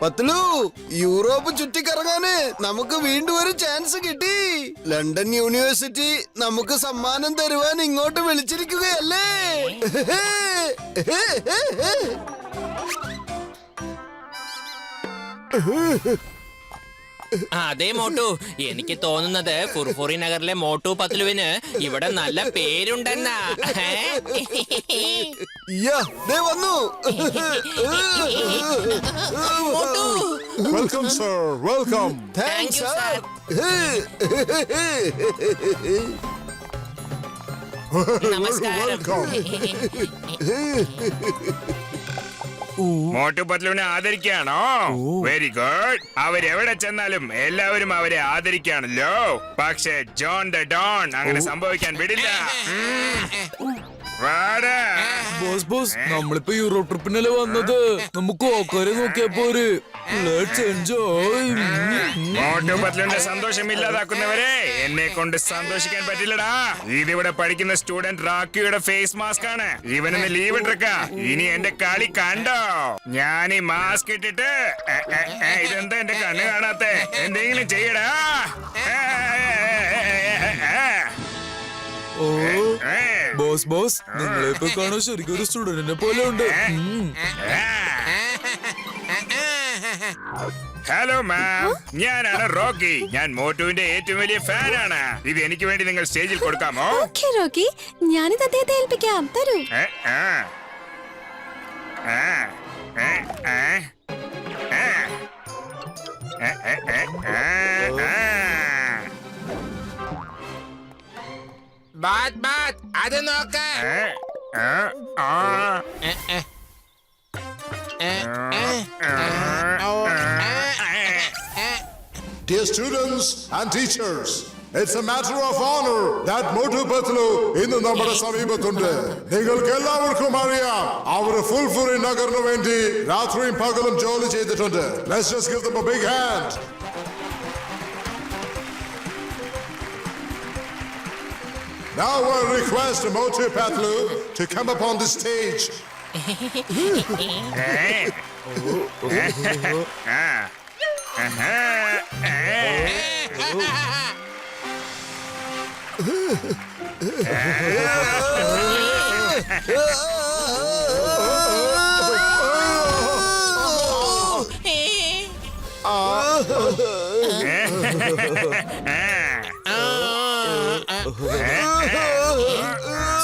Patlu, Europe ചുറ്റിക്കറങ്ങാന് നമുക്ക് വീണ്ടും ഒരു ചാൻസ് കിട്ടി. ലണ്ടൻ യൂണിവേഴ്സിറ്റി നമുക്ക് സമ്മാനം തരുവാൻ ഇങ്ങോട്ട് വിളിച്ചിരിക്കുകയല്ലേ? അതെ മോട്ടു, എനിക്ക് തോന്നുന്നത് ഫുർഫുറി നഗറിലെ മോട്ടു പത്ലുവിന് ഇവിടെ നല്ല പേരുണ്ടെന്നാ. വന്നു. Welcome sir, welcome. Thanks sir. നമസ്കാരം. മോട്ടു പത്ലുവിനെ ആദരിക്കാണോ? Very good. അവരെവിടെ ചെന്നാലും എല്ലാവരും അവരെ ആദരിക്കാണല്ലോ. പക്ഷെ ജോൺ ദ ഡോൺ അങ്ങനെ സംഭവിക്കാൻ വിടില്ല. ബോസ് ബോസ്, നമ്മളിപ്പോ യൂറോപ്പ് ട്രിപ്പിനല്ലേ വന്നത്. നമുക്ക് ഓക്കോരെ നോക്കിയാ പോര്. Let's enjoy. മോട്ടു പത്ലുവിന്റെ സന്തോഷം ഇല്ലാതാക്കുന്നവരെ എന്നെ കൊണ്ട് സന്തോഷിക്കാൻ പറ്റില്ലടാ. ഇതിവിടെ പഠിക്കുന്ന സ്റ്റുഡന്റ് റാക്കിയുടെ ഫേസ് മാസ്ക് ആണ്. ഇവനൊന്ന് ലീവ് ഇട്ടിരിക്ക. ഇനി എന്റെ കളി കണ്ടോ? ഞാൻ ഈ മാസ്ക് ഇട്ടിട്ട് ഇതെന്താ എന്റെ കണ്ണ് കാണാത്ത? എന്തെങ്കിലും ചെയ്യടാ. ഓ ബോസ് ബോസ്, നിങ്ങളെ ഇപ്പൊ കാണാൻ ശരിക്കും ഒരു സ്റ്റുഡന്റിനെ പോലെ ഉണ്ട്. ഹലോ മാം, ഞാനാണ് റോക്കി. ഞാൻ മോട്ടുവിന്റെ ഏറ്റവും വലിയ ഫാനാണ്. ഇത് എനിക്ക് വേണ്ടി നിങ്ങൾ സ്റ്റേജിൽ കൊടുക്കാമോ? ഓക്കേ റോക്കി, ഞാനിത് അദ്ദേഹത്തെ ഏൽപ്പിക്കാം. തരൂ. അത് നോക്ക. Dear students and teachers, it's a matter of honor that Motu Patlu ഇന്ന് നമ്മുടെ സമീപത്തുണ്ട്. നിങ്ങൾക്ക് എല്ലാവർക്കും അറിയാം, അവർ ഫുൾഫുറി നഗറിനു വേണ്ടി രാത്രിയും പകലും ജോലി ചെയ്തിട്ടുണ്ട്. Let's just give them a big hand. Now I request Motu Patlu to come up on the stage.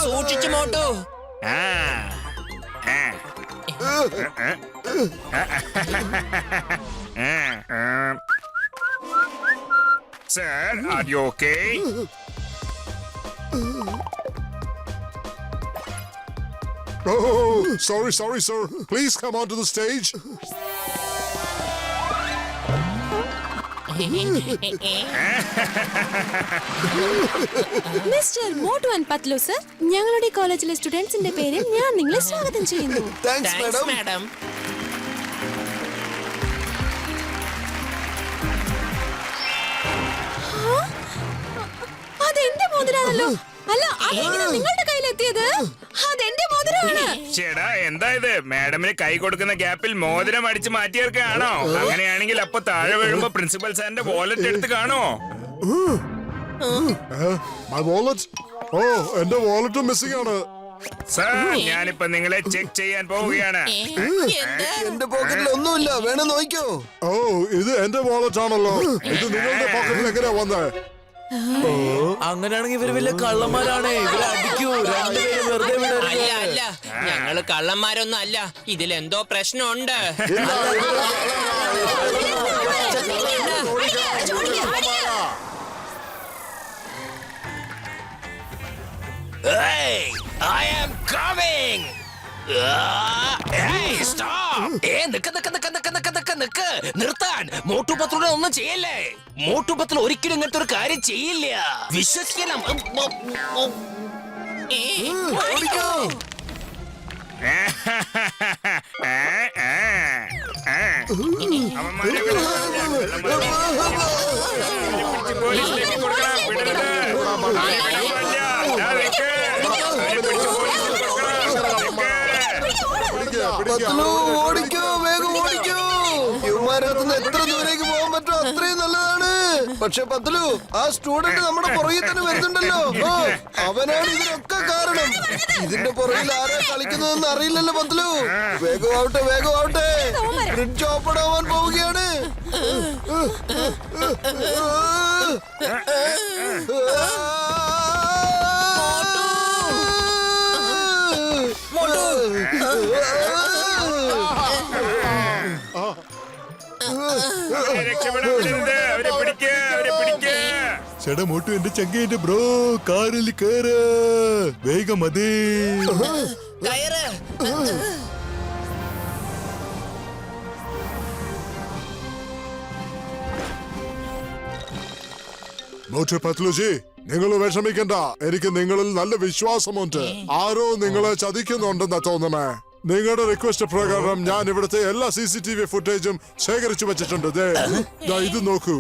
സൂക്ഷിച്ചു Motu. Sir, are you okay? Oh, sorry, sir. Please come onto the stage. Mister Motu and Patlu sir, ഞങ്ങളുടെ കോളേജിലെ സ്റ്റുഡൻസിന്റെ പേരിൽ ഞാൻ നിങ്ങളെ സ്വാഗതം ചെയ്യുന്നു. Thanks madam. അതെന്റെ മോതിരാണല്ലോ. അല്ല, അതെങ്ങനെ നിങ്ങളുടെ കയ്യിലെത്തിയത്? അതെന്റെ മോതിരമാണ്. ചേടാ, എന്താ ഇത്? മാഡമിന് കൈ കൊടുക്കുന്ന ഗ്യാപ്പിൽ മോതിരം അടിച്ച് മാറ്റിയേർക്കാണോ? അങ്ങനെയാണെങ്കിൽ അപ്പൊ താഴെ വീഴുമ്പോ പ്രിൻസിപ്പൽ സാറിന്റെ വാലറ്റ് എടുത്ത് കാണോ? My wallet? Oh, എന്റെ വാലറ്റ് മിസ്സിംഗ് ആണ്. സാർ, ഞാനിപ്പോ നിങ്ങളെ ചെക്ക് ചെയ്യാൻ പോവുകയാണ്. എന്റെ പോക്കറ്റിൽ ഒന്നുമില്ല, വേണം നോക്കിയോ. ഓ, ഇത് എന്റെ വാലറ്റ് ആണല്ലോ. ഇത് നിങ്ങളുടെ പോക്കറ്റിൽ എങ്ങനെയാ വന്നേ? അങ്ങനെയാണെങ്കിൽ ഇവര് വലിയ കള്ളന്മാരാണ്. ഇവരെ അടിക്കൂ. രണ്ടുപേരും വെറുതെ വിടരുത്. അല്ല, ഞങ്ങള് കള്ളന്മാരൊന്നും അല്ല. ഇതിലെന്തോ പ്രശ്നമുണ്ട്. Hey, I am coming. Hey, stop. നിക്ക്. നിർത്താൻ. മോട്ടു പത്ലുവിനെ ഒന്നും ചെയ്യല്ലേ. മോട്ടു പത്ലു ഒരിക്കലും ഇങ്ങനത്തെ ഒരു കാര്യം ചെയ്യില്ല. വിശ്വസിക്കണം. അവന്മാരെ പോലീസിലേക്ക് കൊടുക്കണം. വിടരുത്. അവരെ വിടാൻ പാടില്ല. ദാ നിൽക്ക്. അവരെ പിടിച്ച് പോലീസിൽ കൊടുക്കണം. നിൽക്ക്. പത്ലു ഓടിക്കോ, വേഗം ഓടിക്കോ. ഇവന്മാരകത്തുനിന്ന് എത്ര ദൂരേക്ക് പോകാൻ പറ്റുമോ അത്രയും നല്ലതാണ്. പക്ഷെ പത്ലു, ആ സ്റ്റുഡന്റ് നമ്മുടെ പുറകിൽ തന്നെ വരുന്നുണ്ടല്ലോ. അവനാണ് ഇതിനൊക്കെ കാരണം. ഇതിന്റെ പുറകിൽ ആരാ കളിക്കുന്നതെന്ന് അറിയില്ലല്ലോ പത്ലു. വേഗം ആവട്ടെ, വേഗം ആവട്ടെ. ബ്രിഡ്ജ് ഓപ്പൺ ആവാൻ പോവുകയാണ്. അവരെ രക്ഷപ്പെടാൻ വിടരുത്. അവരെ പിടിക്ക്. അവരെ പിടിക്ക്. ചേട്ടാ മോട്ടു എന്റെ ചങ്ക എന്റെ ബ്രോ കാറിൽ കേറ് വേഗം മതി. കയറ്. മോട്ടു പത്ലുജി, നിങ്ങൾ വിഷമിക്കണ്ട. എനിക്ക് നിങ്ങളിൽ നല്ല വിശ്വാസമുണ്ട്. ആരോ നിങ്ങളെ ചതിക്കുന്നുണ്ടെന്നാ തോന്നണേ. നിങ്ങളുടെ റിക്വസ്റ്റ് പ്രകാരം ഞാൻ ഇവിടുത്തെ എല്ലാ CCTV ഫുട്ടേജും ശേഖരിച്ചു വെച്ചിട്ടുണ്ട്. ദാ ഇത് നോക്കൂ.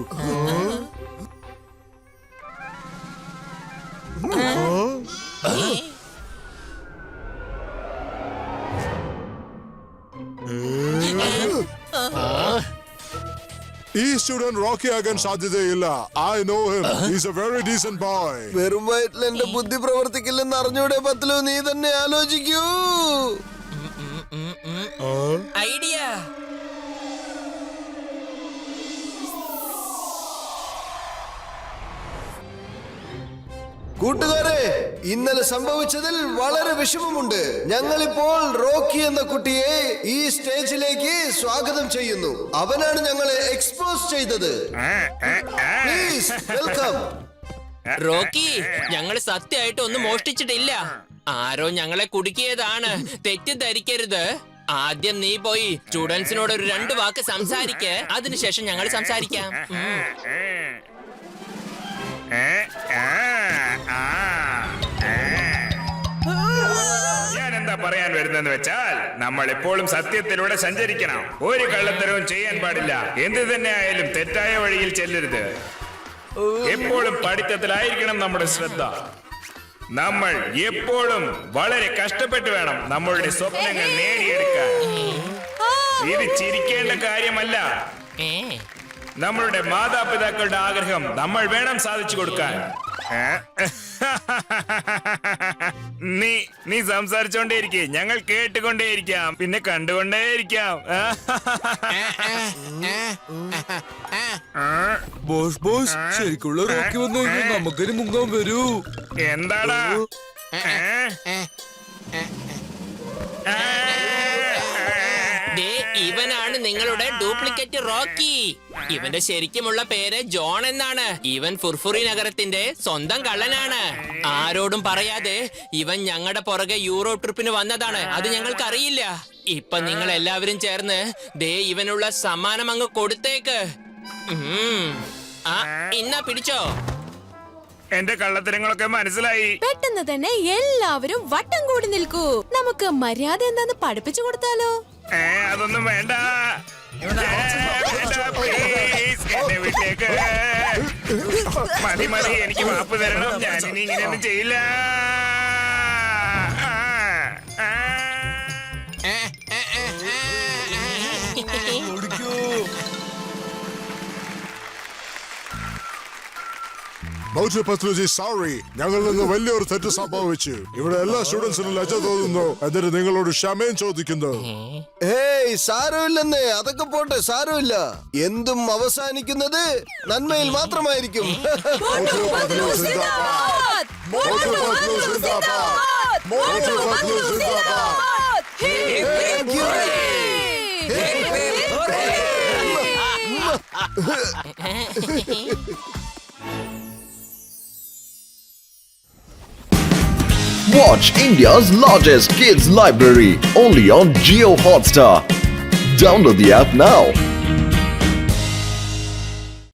ഈ സ്റ്റുഡന്റ് റോക്കി ആകാൻ സാധ്യതയില്ല. I know him. He's A very decent boy. വെറും വയറ്റിൽ എന്റെ ബുദ്ധി പ്രവർത്തിക്കില്ലെന്ന് അറിഞ്ഞൂടെ പത്ലു? നീ തന്നെ ആലോചിക്കൂ. ഐഡിയ. കൂട്ടുകാരെ, ഇന്നലെ സംഭവിച്ചതിൽ വളരെ വിഷമമുണ്ട്. ഞങ്ങളിപ്പോൾ റോക്കി എന്ന കുട്ടിയെ ഈ സ്റ്റേജിലേക്ക് സ്വാഗതം ചെയ്യുന്നു. അവനാണ് ഞങ്ങളെ എക്സ്പോസ് ചെയ്തത്. Please welcome. റോക്കി, ഞങ്ങൾ സത്യമായിട്ട് ഒന്നും മോഷ്ടിച്ചിട്ടില്ല. ആരോ ഞങ്ങളെ കുടുക്കിയതാണ്. തെറ്റിദ്ധരിക്കരുത്. ആദ്യം നീ പോയി സ്റ്റുഡൻസിനോട് ഒരു 2 വാക്ക് സംസാരിക്ക്. അതിനുശേഷം ഞങ്ങൾ സംസാരിക്കാം. ഞാൻ എന്താ പറയാൻ വരുന്നെന്ന് വെച്ചാൽ, നമ്മൾ എപ്പോഴും സത്യത്തിലൂടെ സഞ്ചരിക്കണം. ഒരു കള്ളത്തരവും ചെയ്യാൻ പാടില്ല. എന്ത് തന്നെ ആയാലും തെറ്റായ വഴിയിൽ ചെല്ലരുത്. എപ്പോഴും പഠിത്തത്തിലായിരിക്കണം നമ്മുടെ ശ്രദ്ധ. നമ്മൾ എപ്പോഴും വളരെ കഷ്ടപ്പെട്ട് വേണം നമ്മളുടെ സ്വപ്നങ്ങൾ നേടിയെടുക്കാൻ. ഇത് ചിരിക്കേണ്ട കാര്യമല്ല. നമ്മളുടെ മാതാപിതാക്കളുടെ ആഗ്രഹം നമ്മൾ വേണം സാധിച്ചു കൊടുക്കാൻ. നീ സംസാരിച്ചോണ്ടേയിരിക്കേ, ഞങ്ങൾ കേട്ടുകൊണ്ടേയിരിക്കാം, പിന്നെ കണ്ടുകൊണ്ടേയിരിക്കാം. ബോസ് ശരിക്കുള്ള റോക്കി വന്നു കഴിഞ്ഞാൽ നമുക്കൊരു മുങ്ങാൻ വരൂ. എന്താടാ? ഇവനാണ് നിങ്ങളുടെ ഡ്യൂപ്ലിക്കേറ്റ് റോക്കി. ഇവന്റെ ശരിക്കുമുള്ള പേര് ജോൺ എന്നാണ്. ഇവൻ ഫുർഫുറി നഗരത്തിന്റെ സ്വന്തം കള്ളനാണ്. ആരോടും പറയാതെ ഇവൻ ഞങ്ങളുടെ പുറകെ യൂറോപ്പ് ട്രിപ്പിന് വന്നതാണ്. അത് ഞങ്ങൾക്ക് അറിയില്ല. ഇപ്പൊ നിങ്ങൾ എല്ലാവരും ചേർന്ന് ഇവനുള്ള സമ്മാനം അങ്ങ് കൊടുത്തേക്ക്. ഇന്നാ പിടിച്ചോ. എന്റെ കള്ളത്തരങ്ങളൊക്കെ മനസ്സിലായി. പെട്ടെന്ന് തന്നെ എല്ലാവരും വട്ടം കൂടി നിൽക്കൂ. നമുക്ക് മര്യാദ എന്താന്ന് പഠിപ്പിച്ചു കൊടുത്താലോ? അതൊന്നും വേണ്ട. പ്ലീസ് എന്നെ വിട്ടേക്ക്. മതി, എനിക്ക് മാപ്പ് തരണം. ഞാനിനി ഇങ്ങനെയൊന്നും ചെയ്യില്ല. മോട്ടു പത്ലുജി, സോറി. ഞങ്ങളിൽ നിന്ന് വലിയൊരു തെറ്റ് സംഭവിച്ചു. ഇവിടെ എല്ലാ സ്റ്റുഡൻസിനും ലജ്ജ തോന്നുന്നു. എന്നിട്ട് നിങ്ങളോട് ക്ഷമയും ചോദിക്കുന്നു. ഏയ് സാരമില്ലെന്നേ, അതൊക്കെ പോട്ടെ, സാരമില്ല. എന്തും അവസാനിക്കുന്നത് നന്മയിൽ മാത്രമായിരിക്കും. മോട്ടു പത്ലു സിന്ദാബാദ്. മോട്ടു പത്ലു സിന്ദാബാദ്. മോട്ടു പത്ലു സിന്ദാബാദ്. Watch India's largest kids library only on Jio Hotstar. Download the app now.